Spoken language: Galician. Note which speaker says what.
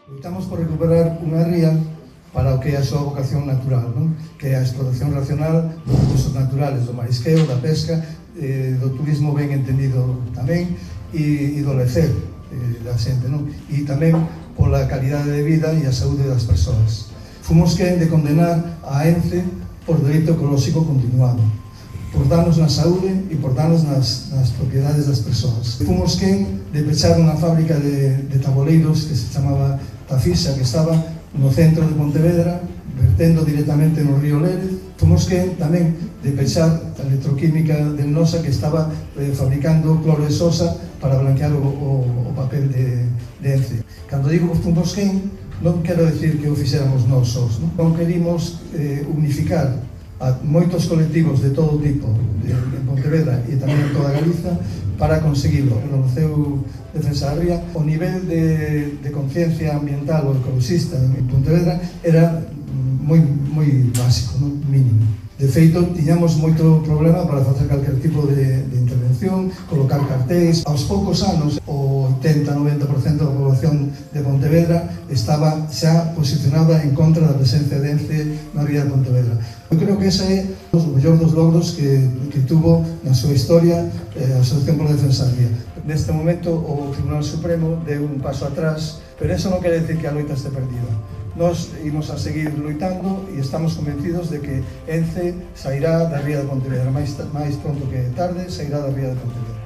Speaker 1: Loitamos por recuperar unha ría para o que é a súa vocación natural, non? Que é a explotación racional dos recursos naturales, do marisqueo, da pesca, do turismo ben entendido tamén, e do lecer da xente, non? E tamén pola calidade de vida e a saúde das persoas. Fomos quen de condenar a ENCE por delito ecolóxico continuado, por danos na saúde e por danos nas propiedades das persoas. Fomos quen de pechar unha fábrica de taboleiros que se chamaba Tafisa, que estaba no centro de Pontevedra, vertendo directamente no río Lérez. Fomos quen tamén de pechar a electroquímica de Nosa, que estaba fabricando cloro de sosa para blanquear o papel de ENCE. Cando digo que fomos quen, non quero decir que o fixéramos nós sós, non querimos unificar a moitos colectivos de todo tipo en Pontevedra e tamén en toda Galiza para conseguirlo. Reconocer Defensa da Ría, o nivel de conciencia ambiental ou ecologista en Pontevedra era moi básico, non? Mínimo. De feito, tiñamos moito problema para facer calquer tipo de intervención, colocar cartéis. Aos poucos anos, o 80-90% da población de Pontevedra estaba xa posicionada en contra da presencia de ENCE na ría de Pontevedra. Eu creo que ese é o mellor dos logros que tuvo na súa historia a Asociación pola Defensa da Ría. Neste momento, o Tribunal Supremo deu un paso atrás, pero eso non quere decir que a loita este perdida. Nós imos a seguir loitando e estamos convencidos de que ENCE sairá da ría de Pontevedra, máis pronto que tarde sairá da ría de Pontevedra.